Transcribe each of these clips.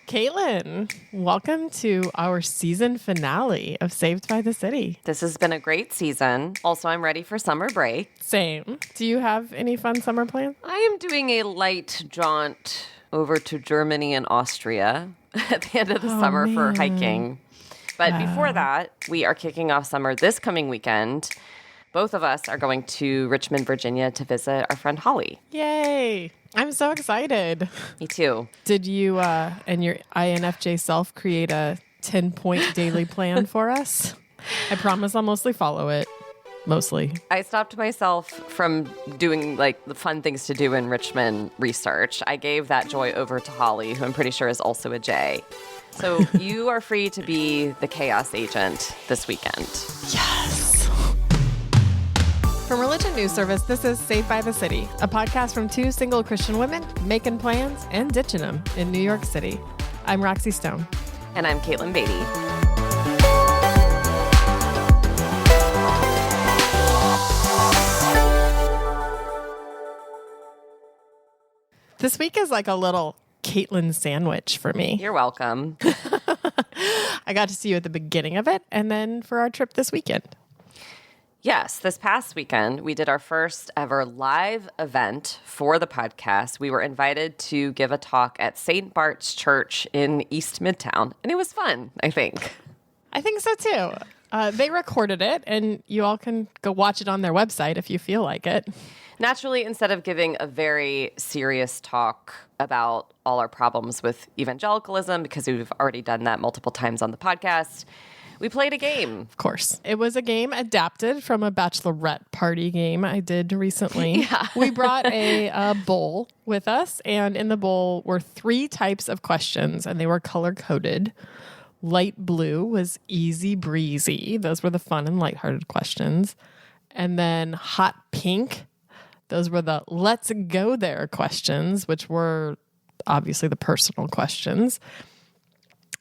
Caitlin, welcome to our season finale of Saved by the City. This has been a great season. Also, I'm ready for summer break. Same. Do you have any fun summer plans? I am doing a light jaunt over to Germany and Austria at the end of the summer for hiking. But before that, we are kicking off summer this coming weekend. Both of us are going to Richmond, Virginia to visit our friend Holly. Yay. I'm so excited. Me too. Did you and your INFJ self create a 10-point daily plan for us? I promise I'll mostly follow it. Mostly. I stopped myself from doing like the fun things to do in Richmond research. I gave that joy over to Holly, who I'm pretty sure is also a J. So you are free to be the chaos agent this weekend. Yes. From Religion News Service, this is Saved by the City, a podcast from two single Christian women making plans and ditching them in New York City. I'm Roxy Stone. And I'm Caitlin Beatty. This week is like a little Caitlin sandwich for me. You're welcome. I got to see you at the beginning of it and then for our trip this weekend. Yes, this past weekend, we did our first ever live event for the podcast. We were invited to give a talk at St. Bart's Church in East Midtown, and it was fun, I think. I think so, too. They recorded it, and you all can go watch it on their website if you feel like it. Naturally, instead of giving a very serious talk about all our problems with evangelicalism, because we've already done that multiple times on the podcast, we played a game. Of course. It was a game adapted from a bachelorette party game I did recently. Yeah. We brought a bowl with us, and in the bowl were 3 types of questions, and they were color-coded. Light blue was easy breezy. Those were the fun and lighthearted questions. And then hot pink, those were the let's go there questions, which were obviously the personal questions.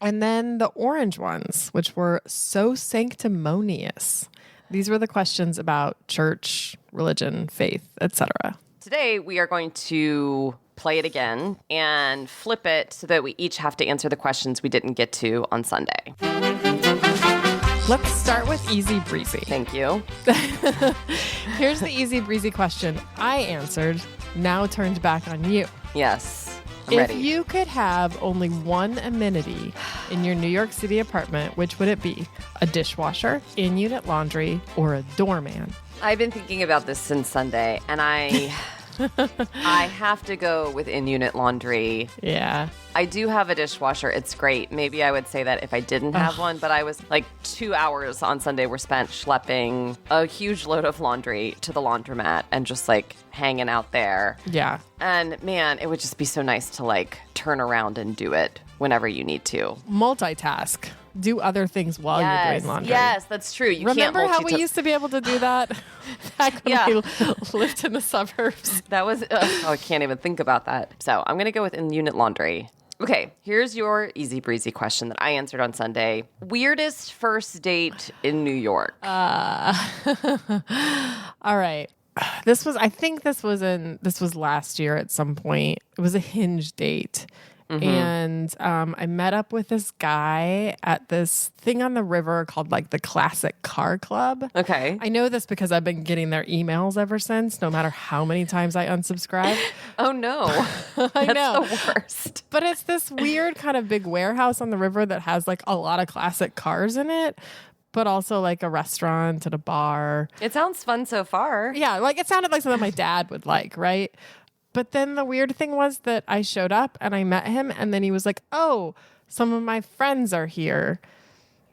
And then the orange ones, which were so sanctimonious. These were the questions about church, religion, faith, etc. Today, we are going to play it again and flip it so that we each have to answer the questions we didn't get to on Sunday. Let's start with easy breezy. Thank you. Here's the easy breezy question I answered, now turned back on you. Yes. I'm ready. If you could have only one amenity in your New York City apartment, which would it be? A dishwasher, in-unit laundry, or a doorman? I've been thinking about this since Sunday, and I have to go with in-unit laundry. Yeah. I do have a dishwasher. It's great. Maybe I would say that if I didn't have one, but I was like 2 hours on Sunday were spent schlepping a huge load of laundry to the laundromat and just like hanging out there. Yeah. And man, it would just be so nice to like turn around and do it whenever you need to. Multitask. Do other things while you're doing laundry. Yes, that's true. You Remember can't how we used to be able to do that back when we lived in the suburbs? That was, I can't even think about that. So I'm going to go with in-unit laundry. Okay, here's your easy breezy question that I answered on Sunday. Weirdest first date in New York? All right. I think this was last year at some point. It was a Hinge date. Mm-hmm. And I met up with this guy at this thing on the river called like the Classic Car Club. Okay. I know this because I've been getting their emails ever since, no matter how many times I unsubscribe. Oh, no. I know. That's the worst. But it's this weird kind of big warehouse on the river that has like a lot of classic cars in it, but also like a restaurant and a bar. It sounds fun so far. Yeah, like it sounded like something my dad would like, right? But then the weird thing was that I showed up and I met him and then he was like, oh, some of my friends are here.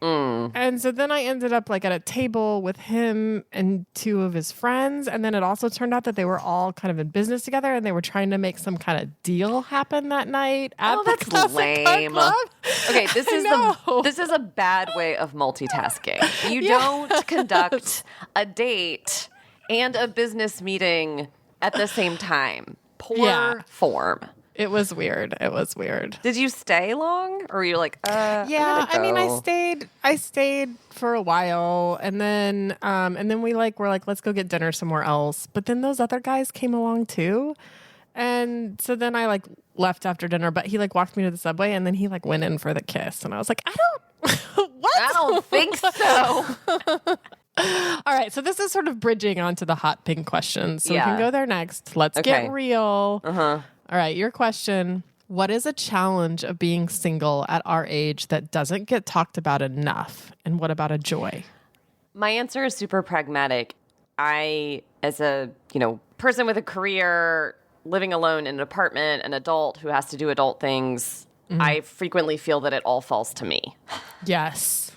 And so then I ended up like at a table with him and 2 of his friends. And then it also turned out that they were all kind of in business together and they were trying to make some kind of deal happen that night at the Classic lame. Car Club. Okay, this is a bad way of multitasking. You don't conduct a date and a business meeting at the same time. Poor form. It was weird. Did you stay long, or were you like, yeah, I mean, I stayed for a while, and then we were like, let's go get dinner somewhere else. But then those other guys came along too, and so then I left after dinner, but he like walked me to the subway and then he like went in for the kiss. And I was like, I don't, what? I don't think so. All right. So this is sort of bridging onto the hot pink questions. So we can go there next. Let's get real. All right. Your question. What is a challenge of being single at our age that doesn't get talked about enough? And what about a joy? My answer is super pragmatic. I, as a, person with a career, living alone in an apartment, an adult who has to do adult things, I frequently feel that it all falls to me. Yes.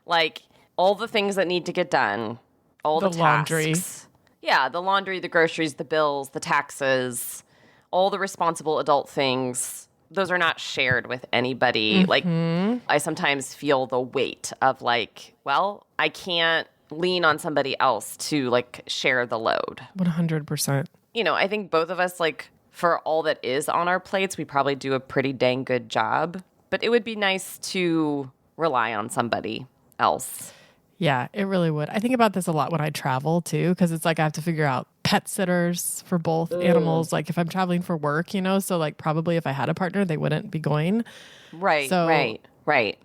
Like all the things that need to get done, all the laundry. tasks. Yeah, the laundry, the groceries, the bills, the taxes, all the responsible adult things. Those are not shared with anybody. Like I sometimes feel the weight of like, well, I can't lean on somebody else to like share the load. 100%. I think both of us, like, for all that is on our plates, we probably do a pretty dang good job. But it would be nice to rely on somebody else. Yeah, it really would. I think about this a lot when I travel, too, because it's like I have to figure out pet sitters for both animals. Like, if I'm traveling for work, so, like, probably if I had a partner, they wouldn't be going. Right, so, right.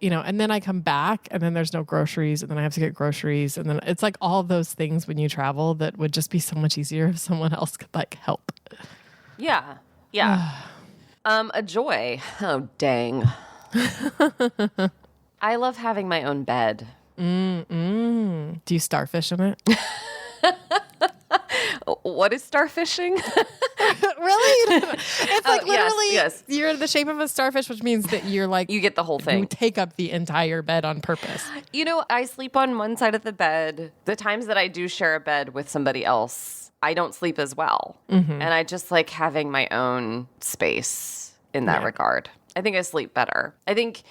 And then I come back, and then there's no groceries, and then I have to get groceries. And then it's like all those things when you travel that would just be so much easier if someone else could, like, help. Yeah. A joy. Oh, dang. I love having my own bed. Do you starfish in it? What is starfishing? Really? It's like literally yes. You're the shape of a starfish, which means that you're like... You get the whole thing. You take up the entire bed on purpose. I sleep on one side of the bed. The times that I do share a bed with somebody else, I don't sleep as well. And I just like having my own space in that regard. I think I sleep better. I think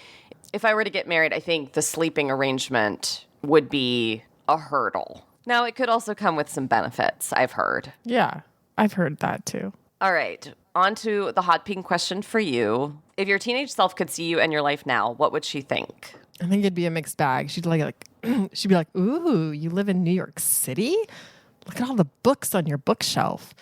if I were to get married, I think the sleeping arrangement would be a hurdle. Now, it could also come with some benefits, I've heard. Yeah, I've heard that too. All right, on to the hot pink question for you. If your teenage self could see you and your life now, what would she think? I think it'd be a mixed bag. She'd she'd be like, ooh, you live in New York City? Look at all the books on your bookshelf.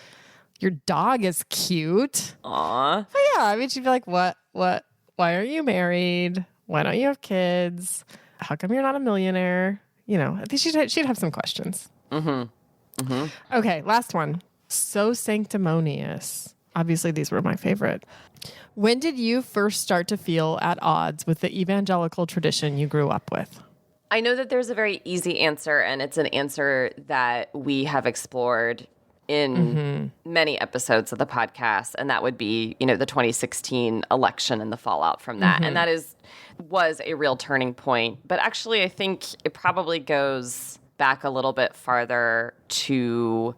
Your dog is cute. Aw. But yeah, I mean, she'd be like, what? Why are you married? Why don't you have kids? How come you're not a millionaire? I think she'd have some questions. Okay, last one. So sanctimonious. Obviously, these were my favorite. When did you first start to feel at odds with the evangelical tradition you grew up with? I know that there's a very easy answer, and it's an answer that we have explored in many episodes of the podcast, and that would be, the 2016 election and the fallout from that. And that was a real turning point. But actually, I think it probably goes back a little bit farther to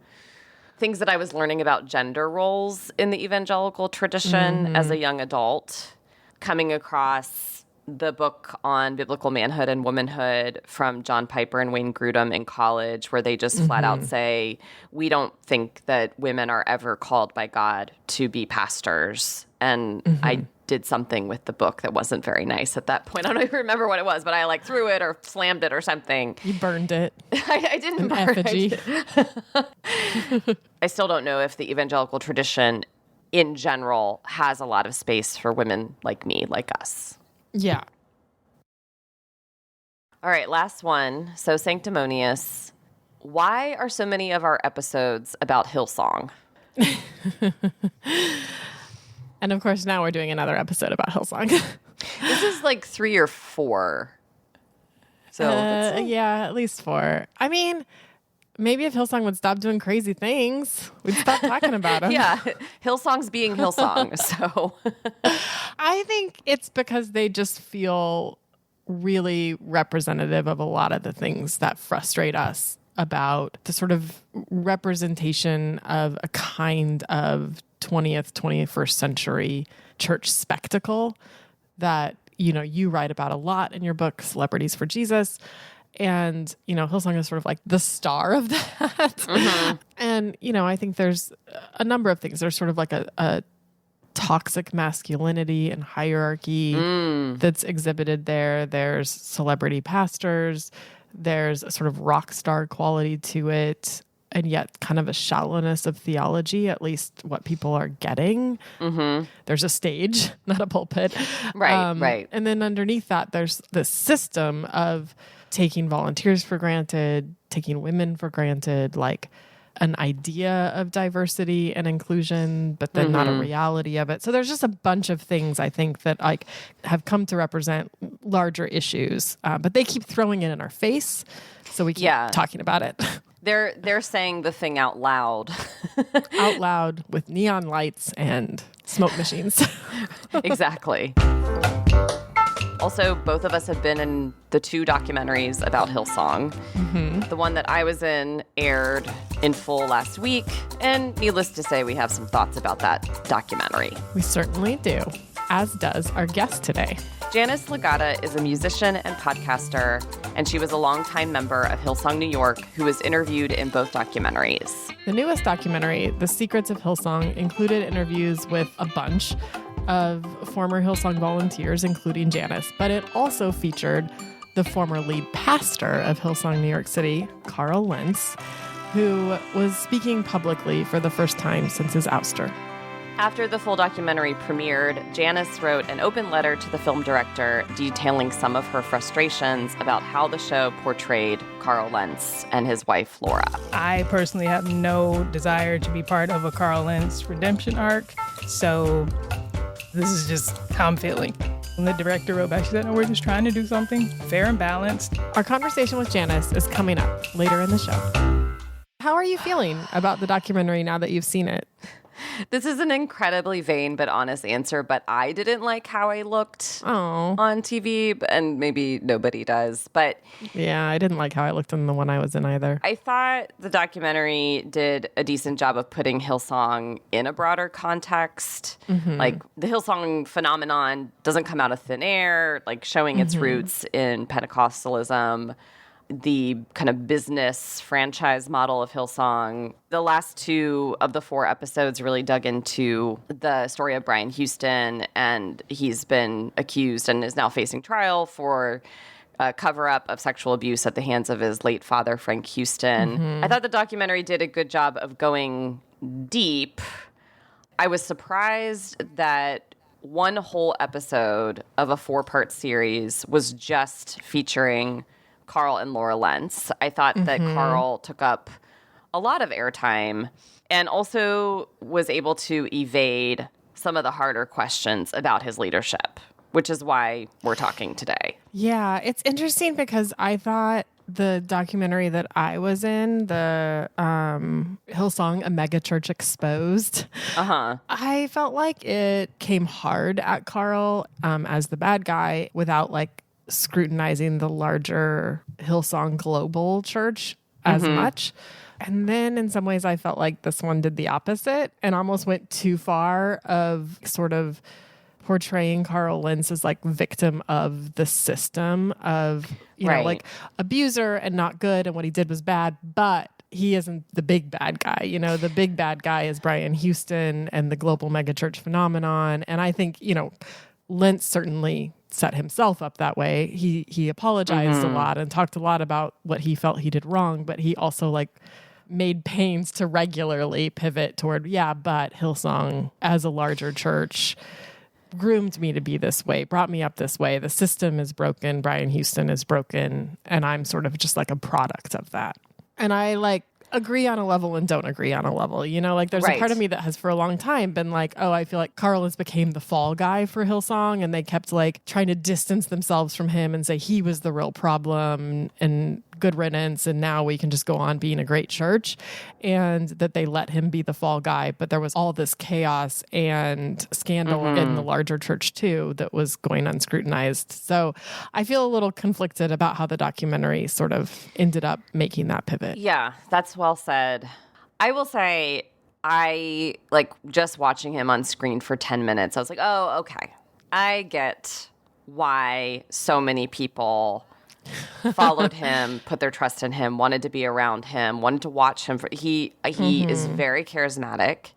things that I was learning about gender roles in the evangelical tradition as a young adult, coming across the book on biblical manhood and womanhood from John Piper and Wayne Grudem in college, where they just flat out say, we don't think that women are ever called by God to be pastors. And I did something with the book that wasn't very nice at that point. I don't even remember what it was, but I threw it or slammed it or something. You burned it. I didn't burn effigy. it. I still don't know if the evangelical tradition in general has a lot of space for women like me, like us. Yeah. All right, last one. So sanctimonious. Why are so many of our episodes about Hillsong? And of course, now we're doing another episode about Hillsong. This is like 3 or 4. So yeah, at least 4. I mean, maybe if Hillsong would stop doing crazy things, we'd stop talking about them. Yeah, Hillsong's being Hillsong. So I think it's because they just feel really representative of a lot of the things that frustrate us about the sort of representation of a kind of 21st century church spectacle that, you write about a lot in your book, Celebrities for Jesus. And, Hillsong is sort of like the star of that. And, I think there's a number of things. There's sort of like a toxic masculinity and hierarchy that's exhibited there. There's celebrity pastors. There's a sort of rock star quality to it. and yet kind of a shallowness of theology, at least what people are getting. There's a stage, not a pulpit. Right. And then underneath that, there's this system of taking volunteers for granted, taking women for granted, like an idea of diversity and inclusion, but then not a reality of it. So there's just a bunch of things I think that like have come to represent larger issues, but they keep throwing it in our face. So we keep talking about it. They're saying the thing out loud. Out loud with neon lights and smoke machines. Exactly. Also, both of us have been in the 2 documentaries about Hillsong. The one that I was in aired in full last week, and needless to say, we have some thoughts about that documentary. We certainly do, as does our guest today. Janice Lagata is a musician and podcaster, and she was a longtime member of Hillsong New York who was interviewed in both documentaries. The newest documentary, The Secrets of Hillsong, included interviews with a bunch of former Hillsong volunteers, including Janice, but it also featured the former lead pastor of Hillsong New York City, Carl Lentz, who was speaking publicly for the first time since his ouster. After the full documentary premiered, Janice wrote an open letter to the film director detailing some of her frustrations about how the show portrayed Carl Lentz and his wife, Laura. I personally have no desire to be part of a Carl Lentz redemption arc, so this is just how I'm feeling. And the director wrote back, she said, no, we're just trying to do something fair and balanced. Our conversation with Janice is coming up later in the show. How are you feeling about the documentary now that you've seen it? This is an incredibly vain but honest answer, but I didn't like how I looked on TV, and maybe nobody does. But yeah, I didn't like how I looked in the one I was in either. I thought the documentary did a decent job of putting Hillsong in a broader context. Like the Hillsong phenomenon doesn't come out of thin air, like showing its roots in Pentecostalism, the kind of business franchise model of Hillsong. The last 2 of the 4 episodes really dug into the story of Brian Houston, and he's been accused and is now facing trial for a cover-up of sexual abuse at the hands of his late father, Frank Houston. I thought the documentary did a good job of going deep. I was surprised that one whole episode of a 4-part series was just featuring Carl and Laura Lentz. I thought that Carl took up a lot of airtime and also was able to evade some of the harder questions about his leadership, which is why we're talking today. Yeah, it's interesting because I thought the documentary that I was in, the Hillsong, A Megachurch Exposed, I felt like it came hard at Carl as the bad guy without like scrutinizing the larger Hillsong global church as much. And then in some ways I felt like this one did the opposite and almost went too far of sort of portraying Carl Lentz as like victim of the system of, you know, like abuser and not good, and what he did was bad, but he isn't the big bad guy. You know, the big bad guy is Brian Houston and the global megachurch phenomenon. And I think, you know, Lentz certainly set himself up that way. He apologized a lot and talked a lot about what he felt he did wrong, but he also like made pains to regularly pivot toward, but Hillsong as a larger church groomed me to be this way, brought me up this way. The system is broken. Brian Houston is broken. And I'm sort of just like a product of that. And I like agree on a level and don't agree on a level. You know, like there's a part of me that has for a long time been like, oh, I feel like Carl has became the fall guy for Hillsong, and they kept like trying to distance themselves from him and say he was the real problem and good riddance, and now we can just go on being a great church, and that they let him be the fall guy. But there was all this chaos and scandal in the larger church too that was going unscrutinized. So I feel a little conflicted about how the documentary sort of ended up making that pivot. Yeah, that's well said. I will say, I like just watching him on screen for 10 minutes. I was like, oh, okay. I get why so many people followed him, put their trust in him, wanted to be around him, wanted to watch him. He is very charismatic.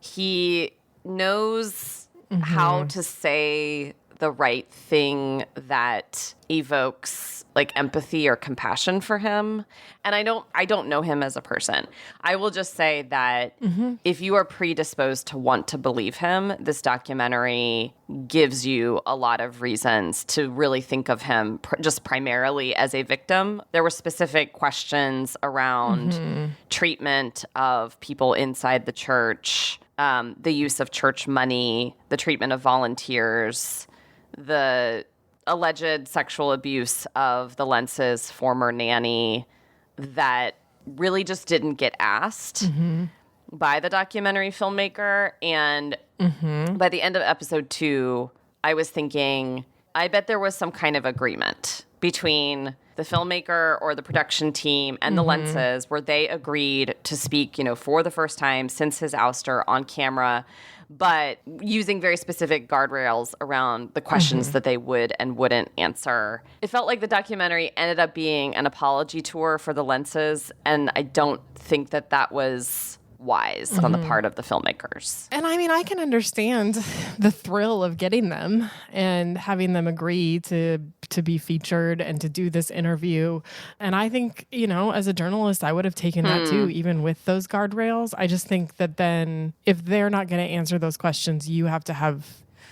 He knows how to say the right thing that evokes like empathy or compassion for him. And I don't know him as a person. I will just say that if you are predisposed to want to believe him, this documentary gives you a lot of reasons to really think of him just primarily as a victim. There were specific questions around treatment of people inside the church, the use of church money, the treatment of volunteers, the alleged sexual abuse of the Lentz's former nanny that really just didn't get asked by the documentary filmmaker. And by the end of episode 2, I was thinking, I bet there was some kind of agreement between the filmmaker or the production team and the Lentz's where they agreed to speak, for the first time since his ouster on camera, but using very specific guardrails around the questions that they would and wouldn't answer. It felt like the documentary ended up being an apology tour for the Lentz's, and I don't think that was wise on the part of the filmmakers. And I mean, I can understand the thrill of getting them and having them agree to be featured and to do this interview. And I think, as a journalist, I would have taken that too, even with those guardrails. I just think that then if they're not going to answer those questions, you have to have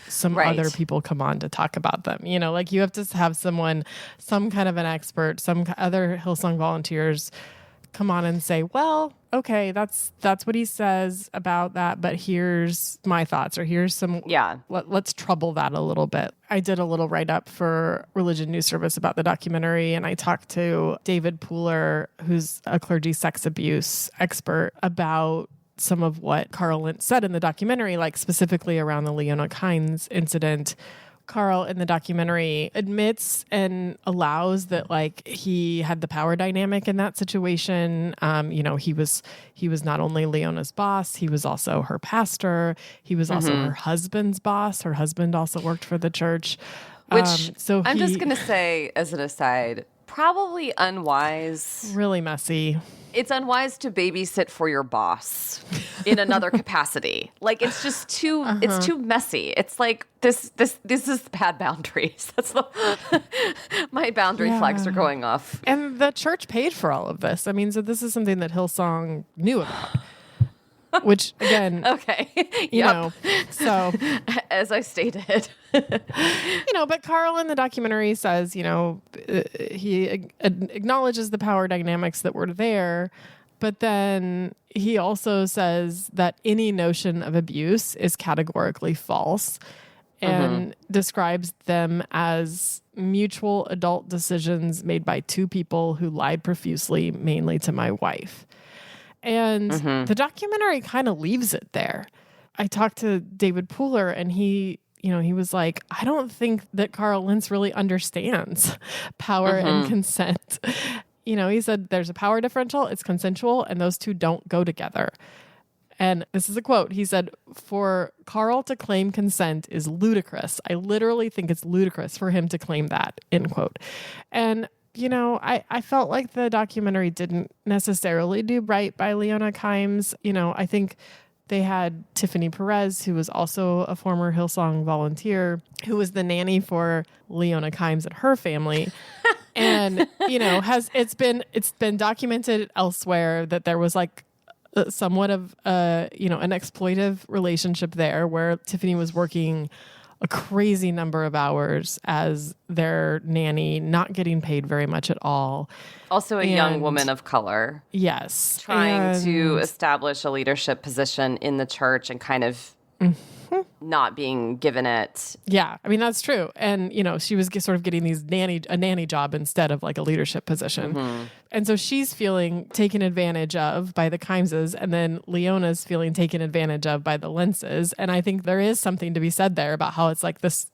some other people come on to talk about them. Like you have to have someone, some kind of an expert, some other Hillsong volunteers come on and say, well, okay, that's what he says about that, but here's my thoughts, or here's some, let's trouble that a little bit. I did a little write-up for Religion News Service about the documentary, and I talked to David Pooler, who's a clergy sex abuse expert, about some of what Carl Lentz said in the documentary, like specifically around the Leona Kynes incident. Carl in the documentary admits and allows that like he had the power dynamic in that situation. He was not only Leona's boss, he was also her pastor. He was also her husband's boss. Her husband also worked for the church. Which I'm just going to say as an aside, probably unwise. Really messy. It's unwise to babysit for your boss in another capacity. Like it's just too it's too messy. It's like this is bad boundaries. That's my boundary flags are going off. And the church paid for all of this. I mean, so this is something that Hillsong knew about. Which again, so as I stated, but Carl in the documentary says, he acknowledges the power dynamics that were there, but then he also says that any notion of abuse is categorically false and describes them as mutual adult decisions made by two people who lied profusely, mainly to my wife. And the documentary kind of leaves it there. I talked to David Pooler, and he was like, I don't think that Carl Lentz really understands power and consent. He said there's a power differential, it's consensual, and those two don't go together. And this is a quote. He said, for Carl to claim consent is ludicrous. I literally think it's ludicrous for him to claim that, end quote. And I felt like the documentary didn't necessarily do right by Leona Kynes. I think they had Tiffany Perez, who was also a former Hillsong volunteer, who was the nanny for Leona Kynes and her family. And, it's been documented elsewhere that there was like somewhat of an exploitive relationship there where Tiffany was working a crazy number of hours as their nanny, not getting paid very much at all. Also a young woman of color. Yes. Trying to establish a leadership position in the church and kind of not being given it. Yeah, I mean, that's true. And, she was sort of getting a nanny job instead of like a leadership position. And so she's feeling taken advantage of by the Kyneses, and then Leona's feeling taken advantage of by the Lentz's. And I think there is something to be said there about how it's like this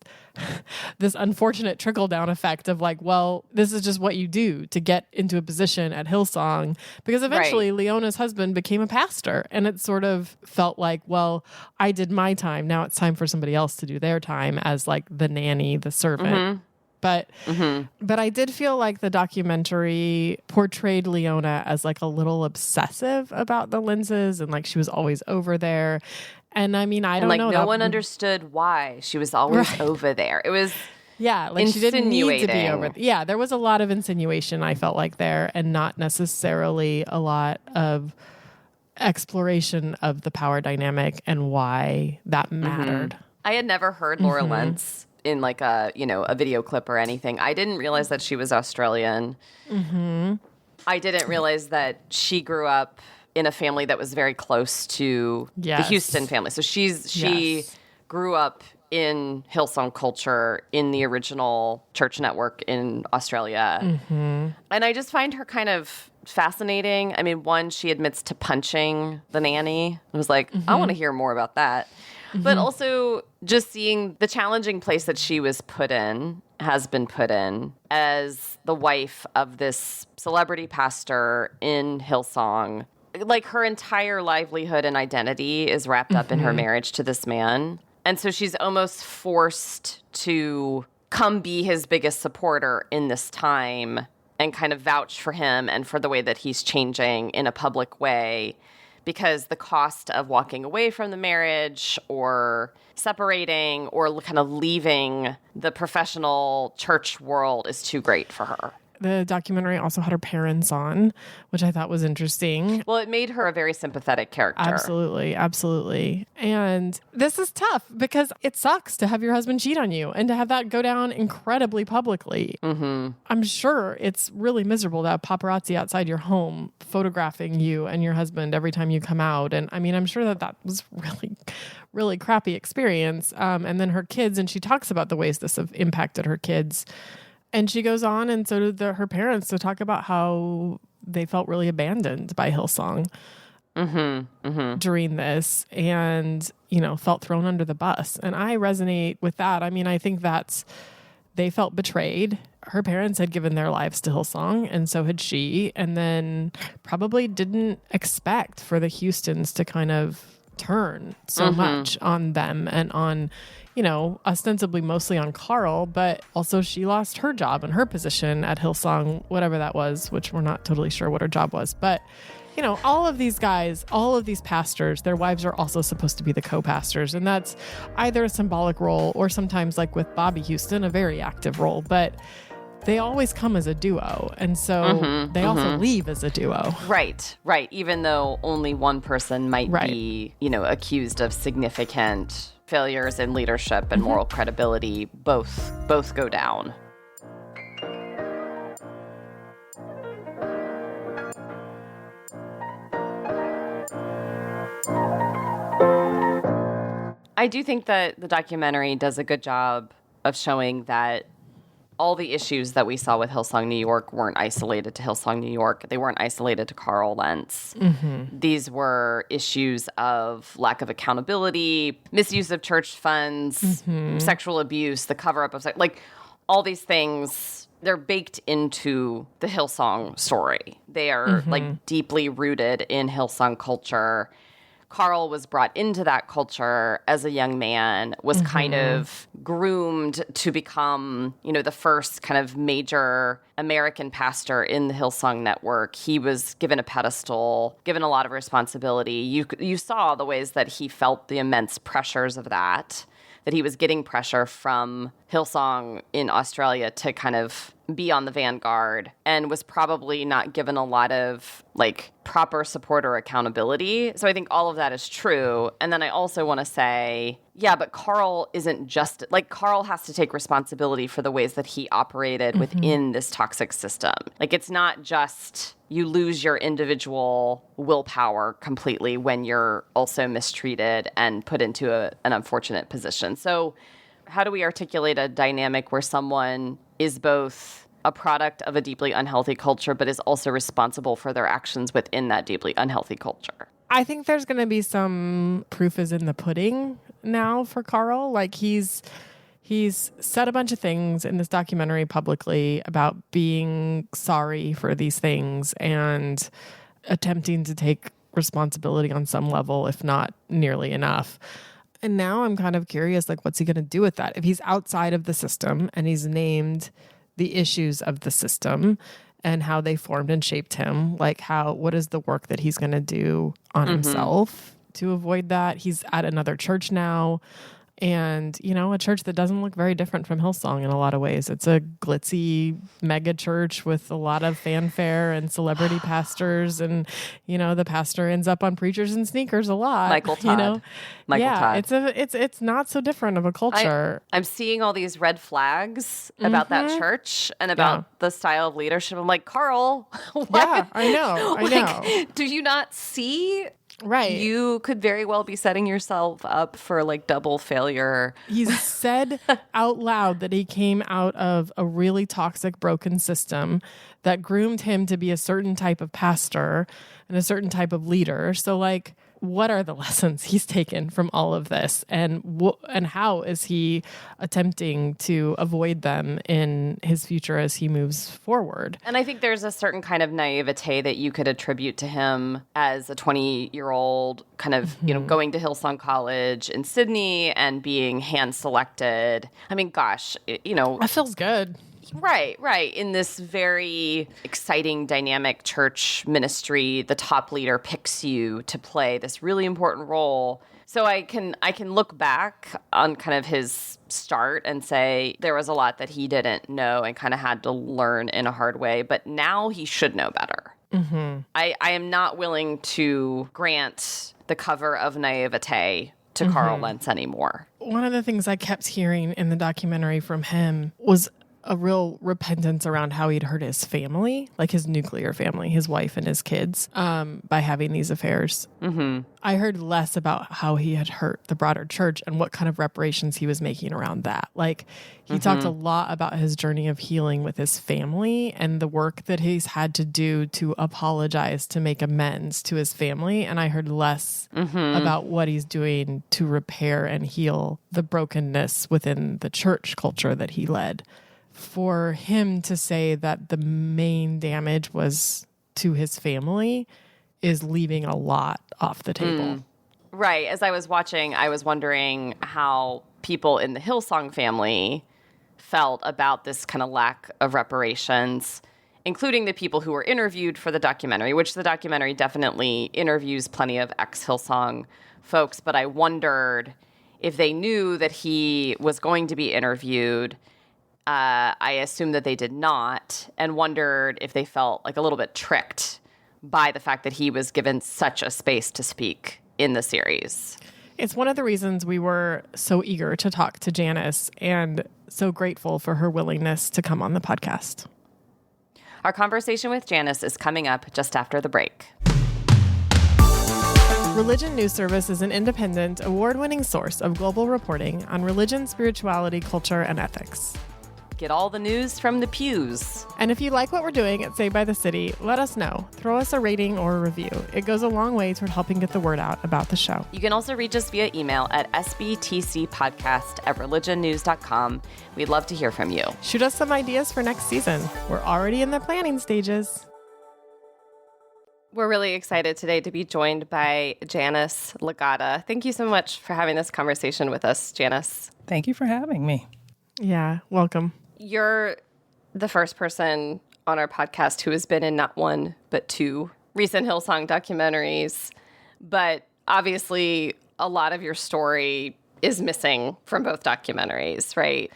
unfortunate trickle-down effect of like, well, this is just what you do to get into a position at Hillsong. Because eventually Leona's husband became a pastor, and it sort of felt like, well, I did my time. Now it's time for somebody else to do their time as like the nanny, the servant. But I did feel like the documentary portrayed Leona as like a little obsessive about the Lentz's, and like she was always over there. And I mean, I And don't know. no one understood why she was always over there. It was like she didn't need to be over. insinuating. Yeah, there was a lot of insinuation, I felt like there, and not necessarily a lot of exploration of the power dynamic and why that mattered. I had never heard Laura Lentz in like a video clip or anything. I didn't realize that she was Australian. I didn't realize that she grew up in a family that was very close to the Houston family. So she grew up in Hillsong culture in the original church network in Australia. And I just find her kind of fascinating. I mean, one, she admits to punching the nanny. I was like, I want to hear more about that. But also just seeing the challenging place that she has been put in as the wife of this celebrity pastor in Hillsong. Like her entire livelihood and identity is wrapped up in her marriage to this man. And so she's almost forced to come be his biggest supporter in this time and kind of vouch for him and for the way that he's changing in a public way, because the cost of walking away from the marriage or separating or kind of leaving the professional church world is too great for her. The documentary also had her parents on, which I thought was interesting. Well, it made her a very sympathetic character. Absolutely. Absolutely. And this is tough because it sucks to have your husband cheat on you and to have that go down incredibly publicly. I'm sure it's really miserable to have paparazzi outside your home photographing you and your husband every time you come out. And I mean, I'm sure that was really crappy experience. And then her kids, and she talks about the ways this have impacted her kids. And she goes on, and so did her parents, to talk about how they felt really abandoned by Hillsong during this and, felt thrown under the bus. And I resonate with that. I mean, I think they felt betrayed. Her parents had given their lives to Hillsong, and so had she, and then probably didn't expect for the Houstons to kind of turn so much on them and on, ostensibly mostly on Carl, but also she lost her job and her position at Hillsong, whatever that was, which we're not totally sure what her job was. But, all of these guys, all of these pastors, their wives are also supposed to be the co-pastors. And that's either a symbolic role or sometimes, like with Bobby Houston, a very active role. But they always come as a duo. And so they also leave as a duo. Right. Even though only one person might be, accused of significant failures in leadership and moral credibility, both go down. I do think that the documentary does a good job of showing that all the issues that we saw with Hillsong New York weren't isolated to Hillsong New York. They weren't isolated to Carl Lentz. These were issues of lack of accountability, misuse of church funds, sexual abuse, the cover-up of all these things. They're baked into the Hillsong story. They are deeply rooted in Hillsong culture. Carl was brought into that culture as a young man, was kind of groomed to become, the first kind of major American pastor in the Hillsong network. He was given a pedestal, given a lot of responsibility. You saw the ways that he felt the immense pressures of that he was getting pressure from Hillsong in Australia to kind of be on the vanguard, and was probably not given a lot of proper support or accountability. So I think all of that is true. And then I also want to say, but Carl isn't just Carl has to take responsibility for the ways that he operated within this toxic system. It's not just you lose your individual willpower completely when you're also mistreated and put into an unfortunate position. So how do we articulate a dynamic where someone is both a product of a deeply unhealthy culture, but is also responsible for their actions within that deeply unhealthy culture? I think there's going to be some proof is in the pudding now for Carl. He's said a bunch of things in this documentary publicly about being sorry for these things and attempting to take responsibility on some level, if not nearly enough. And now I'm kind of curious, what's he going to do with that? If he's outside of the system and he's named the issues of the system and how they formed and shaped him, what is the work that he's going to do on himself to avoid that. He's at another church now. And, a church that doesn't look very different from Hillsong in a lot of ways. It's a glitzy mega church with a lot of fanfare and celebrity pastors. And, the pastor ends up on Preachers and Sneakers a lot. Michael Todd. Todd. It's not so different of a culture. I'm seeing all these red flags about that church and about the style of leadership. I'm like, Carl, what? Yeah, I know. Do you not see? Right. You could very well be setting yourself up for double failure. He's said out loud that he came out of a really toxic, broken system that groomed him to be a certain type of pastor and a certain type of leader. So what are the lessons he's taken from all of this, and how is he attempting to avoid them in his future as he moves forward? And I think there's a certain kind of naivete that you could attribute to him as a 20-year-old kind of, going to Hillsong College in Sydney and being hand-selected. I mean, gosh, That feels good. Right. In this very exciting, dynamic church ministry, the top leader picks you to play this really important role. So I can look back on kind of his start and say there was a lot that he didn't know and kind of had to learn in a hard way. But now he should know better. Mm-hmm. I am not willing to grant the cover of naivete to Carl Lentz anymore. One of the things I kept hearing in the documentary from him was a real repentance around how he'd hurt his family, like his nuclear family, his wife and his kids, by having these affairs. Mm-hmm. I heard less about how he had hurt the broader church and what kind of reparations he was making around that. He talked a lot about his journey of healing with his family and the work that he's had to do to apologize, to make amends to his family. And I heard less about what he's doing to repair and heal the brokenness within the church culture that he led. For him to say that the main damage was to his family is leaving a lot off the table. Right. As I was watching, I was wondering how people in the Hillsong family felt about this kind of lack of reparations, including the people who were interviewed for the documentary, which the documentary definitely interviews plenty of ex-Hillsong folks. But I wondered if they knew that he was going to be interviewed. I assumed that they did not, and wondered if they felt a little bit tricked by the fact that he was given such a space to speak in the series. It's one of the reasons we were so eager to talk to Janice and so grateful for her willingness to come on the podcast. Our conversation with Janice is coming up just after the break. Religion News Service is an independent, award-winning source of global reporting on religion, spirituality, culture, and ethics. Get all the news from the pews. And if you like what we're doing at Saved by the City, let us know. Throw us a rating or a review. It goes a long way toward helping get the word out about the show. You can also reach us via email at sbtcpodcast@religionnews.com. We'd love to hear from you. Shoot us some ideas for next season. We're already in the planning stages. We're really excited today to be joined by Janice Lagata. Thank you so much for having this conversation with us, Janice. Thank you for having me. Yeah, welcome. You're the first person on our podcast who has been in not one, but two recent Hillsong documentaries. But obviously, a lot of your story is missing from both documentaries, right?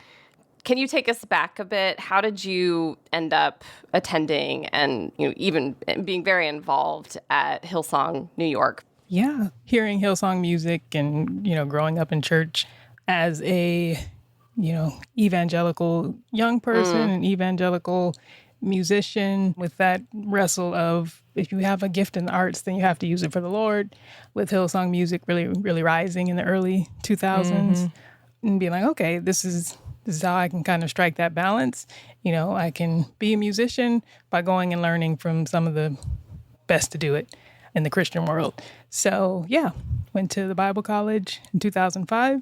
Can you take us back a bit? How did you end up attending and even being very involved at Hillsong New York? Yeah, hearing Hillsong music and, growing up in church as a evangelical young person, an evangelical musician with that wrestle of if you have a gift in the arts, then you have to use it for the Lord. With Hillsong music really, really rising in the early 2000s and being like, okay, this is how I can kind of strike that balance. I can be a musician by going and learning from some of the best to do it in the Christian world. So yeah, went to the Bible college in 2005.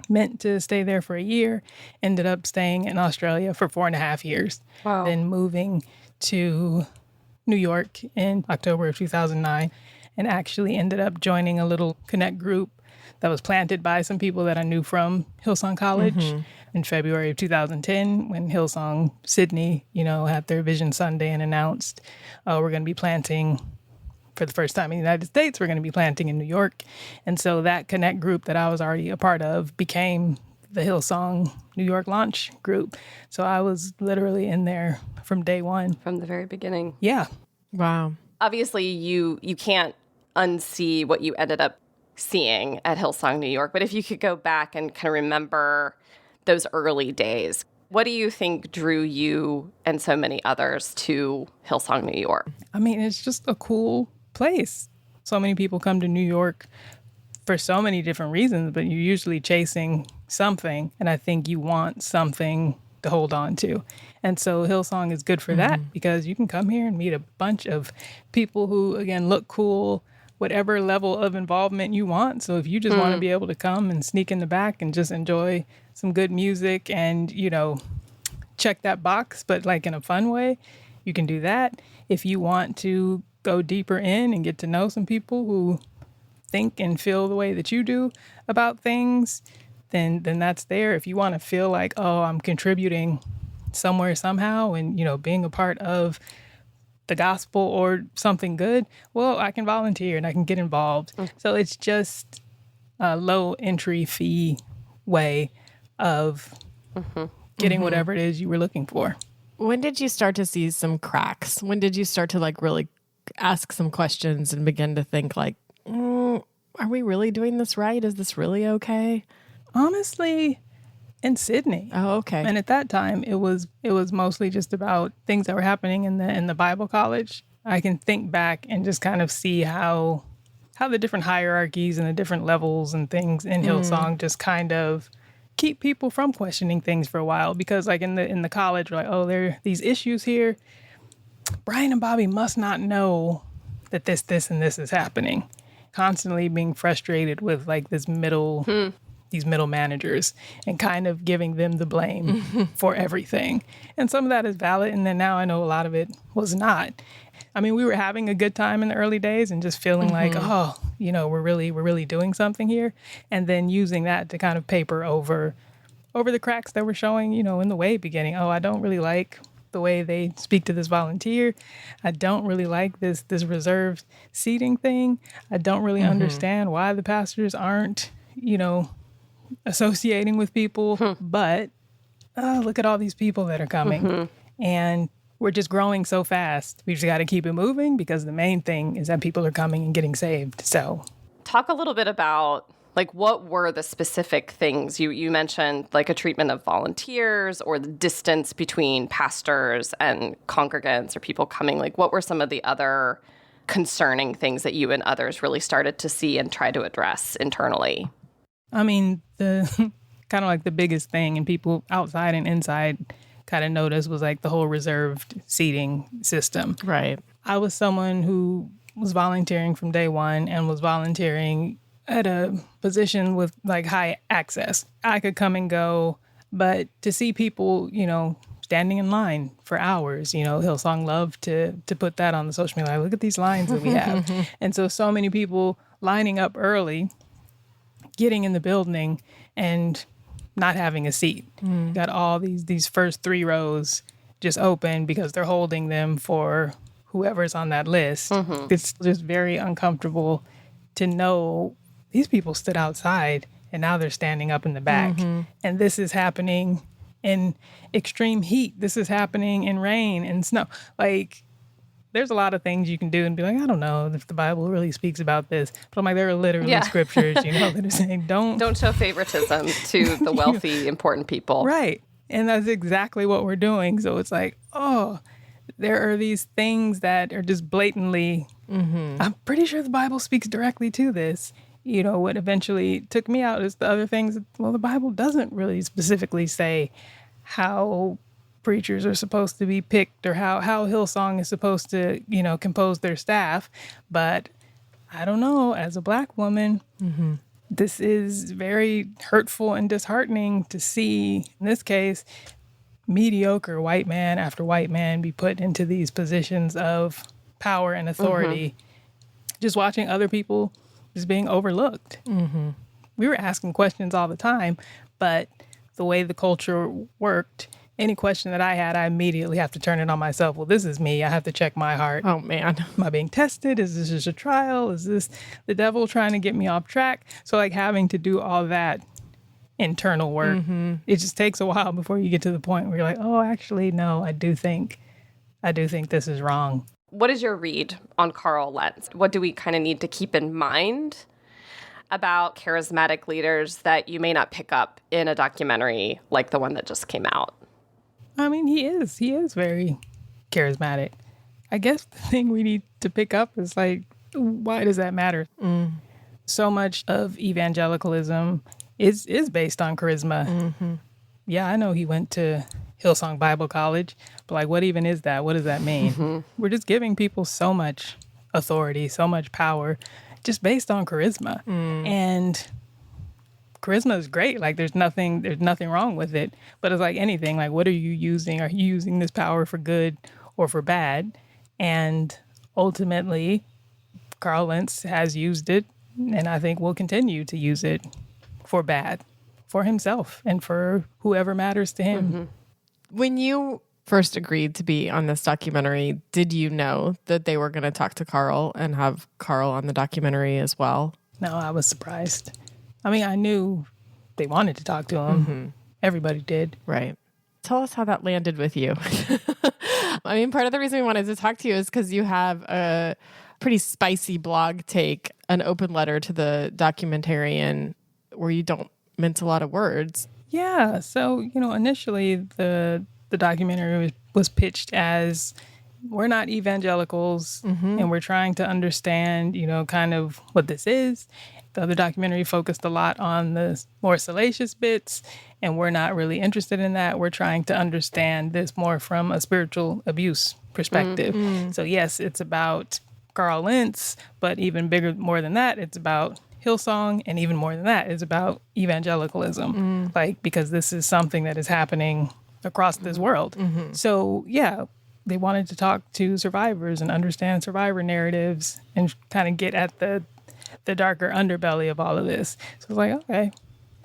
Meant to stay there for a year, ended up staying in Australia for 4.5 years. Wow. Then moving to New York in October of 2009 and actually ended up joining a little connect group that was planted by some people that I knew from Hillsong College in February of 2010 when Hillsong Sydney, had their Vision Sunday and announced, we're going to be planting for the first time in the United States, we're going to be planting in New York. And so that Connect group that I was already a part of became the Hillsong New York launch group. So I was literally in there from day one. From the very beginning. Yeah. Wow. Obviously, you can't unsee what you ended up seeing at Hillsong New York, but if you could go back and kind of remember those early days, what do you think drew you and so many others to Hillsong New York? I mean, it's just a cool place. So many people come to New York for so many different reasons, but you're usually chasing something. And I think you want something to hold on to. And so Hillsong is good for that because you can come here and meet a bunch of people who, again, look cool, whatever level of involvement you want. So if you just want to be able to come and sneak in the back and just enjoy some good music and, you know, check that box, but like in a fun way, you can do that. If you want to go deeper in and get to know some people who think and feel the way that you do about things, then that's there. If you want to feel like, oh, I'm contributing somewhere somehow and, you know, being a part of the gospel or something good, well, I can volunteer and I can get involved. So it's just a low entry fee way of getting whatever it is you were looking for. When did you start to see some cracks? When did you start to like really ask some questions and begin to think like, are we really doing this right? Is this really okay? Honestly, in Sydney. Oh, okay. And at that time, it was mostly just about things that were happening in the Bible college. I can think back and just kind of see how the different hierarchies and the different levels and things in Hillsong just kind of keep people from questioning things for a while. Because like in the college, we're like, oh, there are these issues here. Brian and Bobby must not know that this, and this is happening. Constantly being frustrated with like these middle managers and kind of giving them the blame for everything. And some of that is valid. And then now I know a lot of it was not. I mean, we were having a good time in the early days and just feeling like, oh, you know, we're really doing something here. And then using that to kind of paper over the cracks that were showing, you know, in the way beginning. Oh, I don't really like the way they speak to this volunteer. I don't really like this reserved seating thing. I don't really understand why the pastors aren't, you know, associating with people. But look at all these people that are coming. And we're just growing so fast. We just got to keep it moving because the main thing is that people are coming and getting saved. So talk a little bit about like what were the specific things you mentioned, like a treatment of volunteers or the distance between pastors and congregants or people coming. Like what were some of the other concerning things that you and others really started to see and try to address internally? I mean, the kind of like the biggest thing, and people outside and inside kind of noticed, was like the whole reserved seating system. Right. I was someone who was volunteering from day one and was volunteering at a position with like high access. I could come and go, but to see people, you know, standing in line for hours, you know, Hillsong loved to put that on the social media. Like, look at these lines that we have. And so many people lining up early, getting in the building and not having a seat. Got all these first 3 rows just open because they're holding them for whoever's on that list. It's just very uncomfortable to know these people stood outside and now they're standing up in the back. And this is happening in extreme heat. This is happening in rain and snow. Like, there's a lot of things you can do and be like, I don't know if the Bible really speaks about this. But I'm like, there are literally scriptures, you know, that are saying don't show favoritism to the wealthy, important people. Right. And that's exactly what we're doing. So it's like, oh, there are these things that are just blatantly, I'm pretty sure the Bible speaks directly to this. You know, what eventually took me out is the other things. Well, the Bible doesn't really specifically say how preachers are supposed to be picked or how Hillsong is supposed to, you know, compose their staff. But I don't know, as a Black woman, this is very hurtful and disheartening to see, in this case, mediocre white man after white man be put into these positions of power and authority. Just watching other people just being overlooked. We were asking questions all the time, but the way the culture worked, any question that I had, I immediately have to turn it on myself. Well, this is me. I have to check my heart. Oh, man. Am I being tested? Is this just a trial? Is this the devil trying to get me off track? So like having to do all that internal work, it just takes a while before you get to the point where you're like, oh, actually, no, I do think this is wrong. What is your read on Carl Lentz? What do we kind of need to keep in mind about charismatic leaders that you may not pick up in a documentary like the one that just came out? I mean, he is very charismatic. I guess the thing we need to pick up is like, why does that matter? So much of evangelicalism is based on charisma. Yeah, I know he went to Hillsong Bible College, but like, what even is that? What does that mean? We're just giving people so much authority, so much power, just based on charisma. And charisma is great. Like, there's nothing wrong with it. But it's like anything. Like, what are you using? Are you using this power for good or for bad? And ultimately, Carl Lentz has used it, and I think will continue to use it for bad, for himself and for whoever matters to him. When you first agreed to be on this documentary, did you know that they were going to talk to Carl and have Carl on the documentary as well? No, I was surprised. I mean, I knew they wanted to talk to him. Everybody did. Right. Tell us how that landed with you. I mean, part of the reason we wanted to talk to you is because you have a pretty spicy blog take, an open letter to the documentarian where you don't mince a lot of words. Yeah. So, initially the documentary was pitched as, we're not evangelicals and we're trying to understand, kind of what this is. The other documentary focused a lot on the more salacious bits, and we're not really interested in that. We're trying to understand this more from a spiritual abuse perspective. So yes, it's about Carl Lentz, but even bigger, more than that, it's about Hillsong, and even more than that, it's about evangelicalism. Like, because this is something that is happening across this world. So yeah, they wanted to talk to survivors and understand survivor narratives and kind of get at the darker underbelly of all of this. So I was like, okay,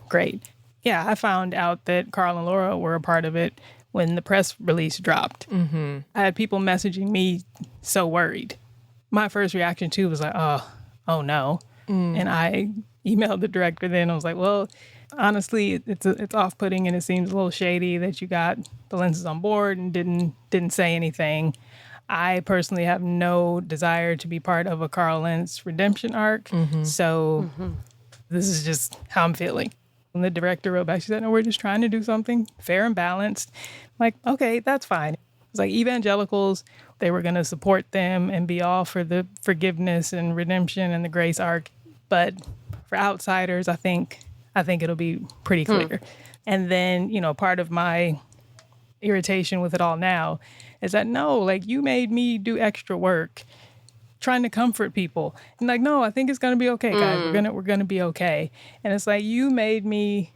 great. Yeah, I found out that Carl and Laura were a part of it when the press release dropped. I had people messaging me so worried. My first reaction too was like, oh no. And I emailed the director then. I was like, well, honestly, it's off-putting and it seems a little shady that you got the Lentzes on board and didn't say anything. I personally have no desire to be part of a Carl Lentz redemption arc. So this is just how I'm feeling. And the director wrote back, she said, no, we're just trying to do something fair and balanced. I'm like, okay, that's fine. It's like evangelicals, they were going to support them and be all for the forgiveness and redemption and the grace arc. But for outsiders, I think it'll be pretty clear. And then, part of my irritation with it all now is that, no, like, you made me do extra work trying to comfort people. And like, no, I think it's going to be okay, guys. We're going to be okay. And it's like, you made me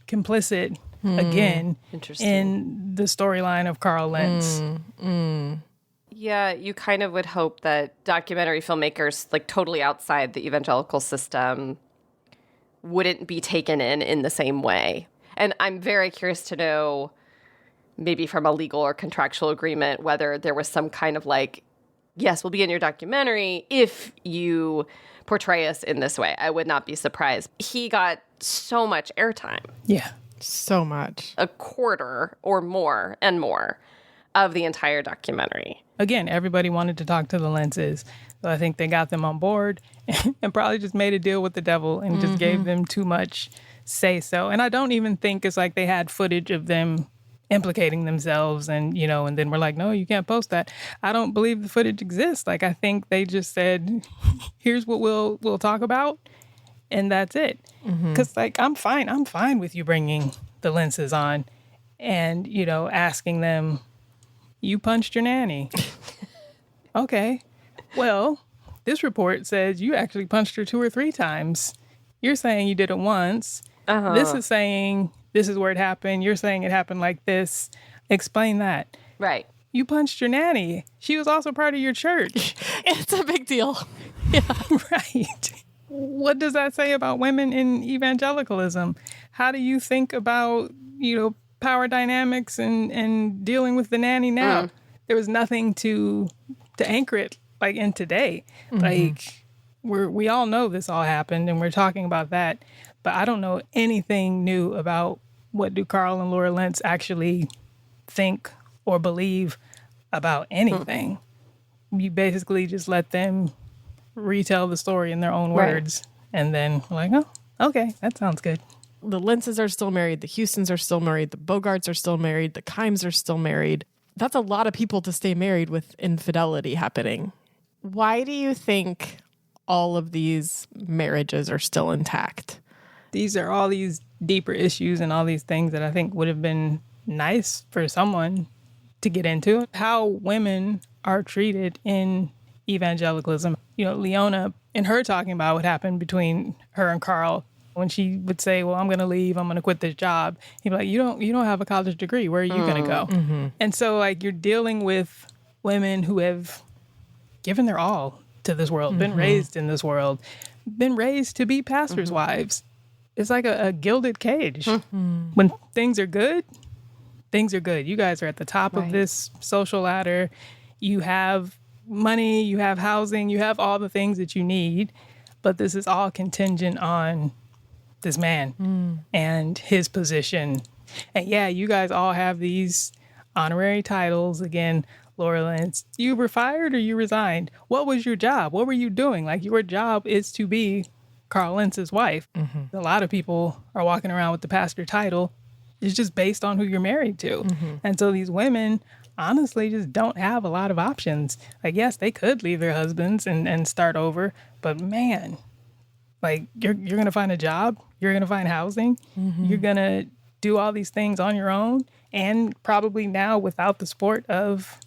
complicit again in the storyline of Carl Lentz. Yeah, you kind of would hope that documentary filmmakers, like totally outside the evangelical system, wouldn't be taken in the same way. And I'm very curious to know, maybe from a legal or contractual agreement, whether there was some kind of like, yes, we'll be in your documentary if you portray us in this way. I would not be surprised. He got so much airtime. Yeah. So much. A quarter or more and more of the entire documentary. Again, everybody wanted to talk to the Lentzes. So I think they got them on board and probably just made a deal with the devil and just gave them too much say so. And I don't even think it's like they had footage of them implicating themselves and then we're like, no, you can't post that. I don't believe the footage exists. Like, I think they just said, here's what we'll talk about, and that's it. Because like, I'm fine with you bringing the Lentzes on and, asking them, you punched your nanny. Okay. Well, this report says you actually punched her 2 or 3 times. You're saying you did it once. This is saying this is where it happened. You're saying it happened like this. Explain that. Right. You punched your nanny. She was also part of your church. It's a big deal. Yeah. Right. What does that say about women in evangelicalism? How do you think about, power dynamics and dealing with the nanny now. There was nothing to anchor it like in today. Like we all know this all happened and we're talking about that, but I don't know anything new about what do Carl and Laura Lentz actually think or believe about anything. You basically just let them retell the story in their own words. And then like, oh, okay, that sounds good. The Lentzes are still married. The Houstons are still married. The Bogarts are still married. The Kimes are still married. That's a lot of people to stay married with infidelity happening. Why do you think all of these marriages are still intact? These are all these deeper issues and all these things that I think would have been nice for someone to get into. How women are treated in evangelicalism. You know, Leona, in her talking about what happened between her and Carl, when she would say, well, I'm going to leave, I'm going to quit this job. He'd be like, you don't have a college degree. Where are you going to go? And so like you're dealing with women who have given their all to this world, been raised in this world, been raised to be pastors' wives. It's like a gilded cage. When things are good, things are good. You guys are at the top of this social ladder. You have money, you have housing, you have all the things that you need, but this is all contingent on this man and his position. And yeah, you guys all have these honorary titles. Again, Laura Lentz, you were fired or you resigned? What was your job? What were you doing? Like your job is to be Carl Lentz's wife. A lot of people are walking around with the pastor title. It's just based on who you're married to. And so these women honestly just don't have a lot of options. Like, yes, they could leave their husbands and start over, but man, like you're going to find a job, you're going to find housing, you're going to do all these things on your own, and probably now without the support of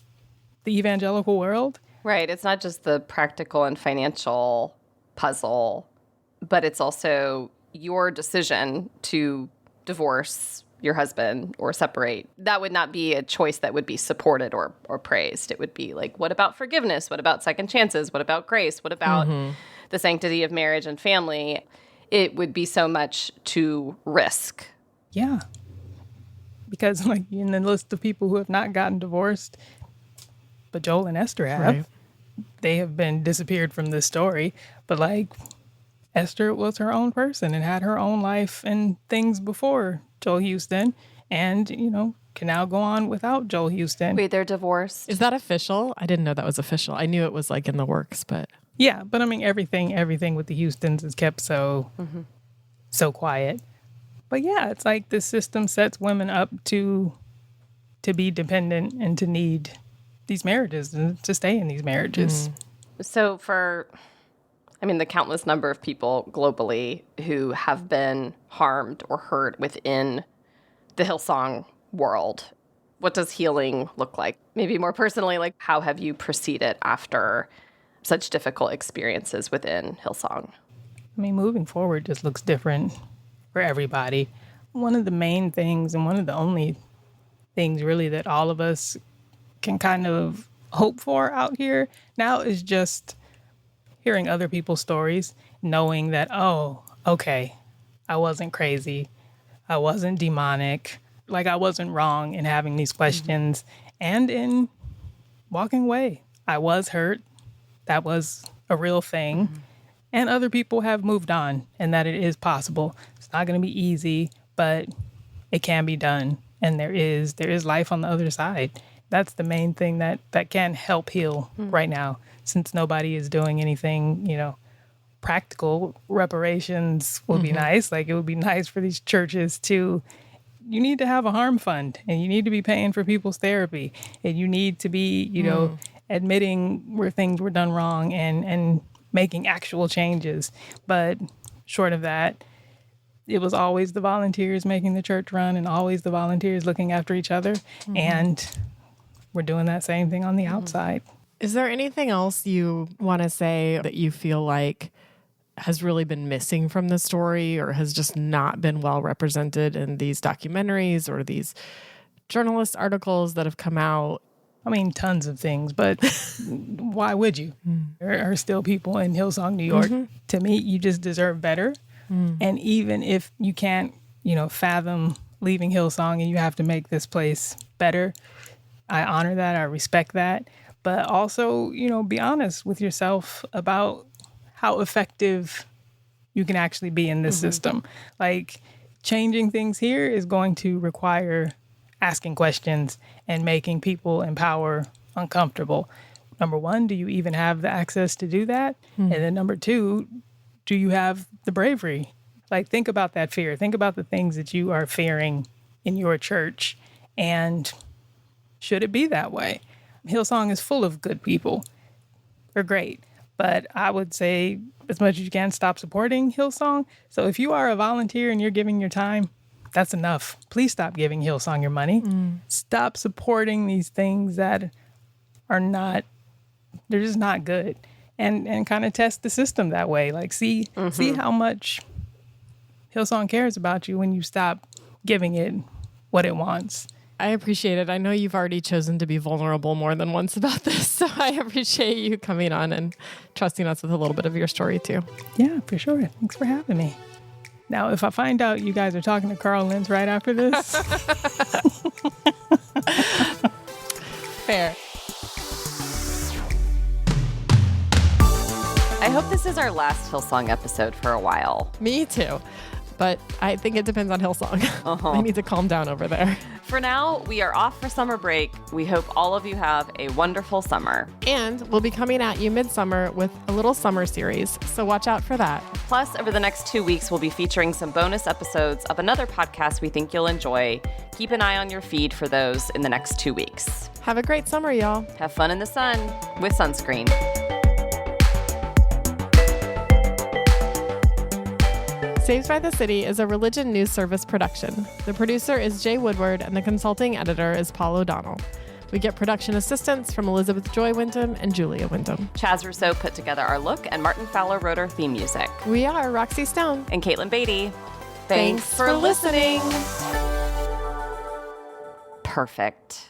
the evangelical world. Right. It's not just the practical and financial puzzle, but it's also your decision to divorce your husband or separate. That would not be a choice that would be supported or praised. It would be like, what about forgiveness? What about second chances? What about grace? What about the sanctity of marriage and family? It would be so much to risk. Yeah. Because like in the list of people who have not gotten divorced, but Joel and Esther have, they have been disappeared from this story. But like Esther was her own person and had her own life and things before Joel Houston, and, you know, can now go on without Joel Houston. Wait, they're divorced? Is that official? I didn't know that was official. I knew it was like in the works, but... Yeah, but I mean, everything with the Houstons is kept so quiet. But yeah, it's like the system sets women up to be dependent and to need these marriages and to stay in these marriages. So for, I mean, the countless number of people globally who have been harmed or hurt within the Hillsong world, what does healing look like? Maybe more personally, like how have you proceeded after such difficult experiences within Hillsong? I mean, moving forward just looks different for everybody. One of the main things and one of the only things really that all of us can kind of hope for out here now is just hearing other people's stories, knowing that, oh, okay, I wasn't crazy. I wasn't demonic. Like I wasn't wrong in having these questions and in walking away. I was hurt. That was a real thing. And other people have moved on and that it is possible. It's not going to be easy, but it can be done. And there is life on the other side. That's the main thing that can help heal right now, since nobody is doing anything, you know, practical. Reparations would be nice. Like it would be nice for these churches to, you need to have a harm fund and you need to be paying for people's therapy and you need to be, you know, admitting where things were done wrong and making actual changes. But short of that, it was always the volunteers making the church run and always the volunteers looking after each other. And we're doing that same thing on the outside. Is there anything else you want to say that you feel like has really been missing from the story or has just not been well represented in these documentaries or these journalist articles that have come out? I mean, tons of things, but why would you? There are still people in Hillsong, New York. To me, you just deserve better. And even if you can't, you know, fathom leaving Hillsong and you have to make this place better. I honor that. I respect that. But also, be honest with yourself about how effective you can actually be in this system. Like, changing things here is going to require asking questions and making people in power uncomfortable. Number one, do you even have the access to do that? And then number two, do you have the bravery? Like, think about that fear. Think about the things that you are fearing in your church. And should it be that way? Hillsong is full of good people. They're great. But I would say, as much as you can, stop supporting Hillsong. So if you are a volunteer and you're giving your time, that's enough. Please stop giving Hillsong your money. Stop supporting these things that are not, they're just not good. And kind of test the system that way. Like, see how much Hillsong cares about you when you stop giving it what it wants. I appreciate it. I know you've already chosen to be vulnerable more than once about this, so I appreciate you coming on and trusting us with a little bit of your story too. Yeah, for sure. Thanks for having me. Now, if I find out you guys are talking to Carl Lentz right after this. Fair. I hope this is our last Hillsong episode for a while. Me too. But I think it depends on Hillsong. I need to calm down over there. For now, we are off for summer break. We hope all of you have a wonderful summer. And we'll be coming at you midsummer with a little summer series, so watch out for that. Plus, over the next 2 weeks, we'll be featuring some bonus episodes of another podcast we think you'll enjoy. Keep an eye on your feed for those in the next 2 weeks. Have a great summer, y'all. Have fun in the sun with sunscreen. Saved by the City is a religion news service production. The producer is Jay Woodward, and the consulting editor is Paul O'Donnell. We get production assistance from Elizabeth Joy Wyndham and Julia Wyndham. Chaz Rousseau put together our look, and Martin Fowler wrote our theme music. We are Roxy Stone and Caitlin Beatty. Thanks for listening. Perfect.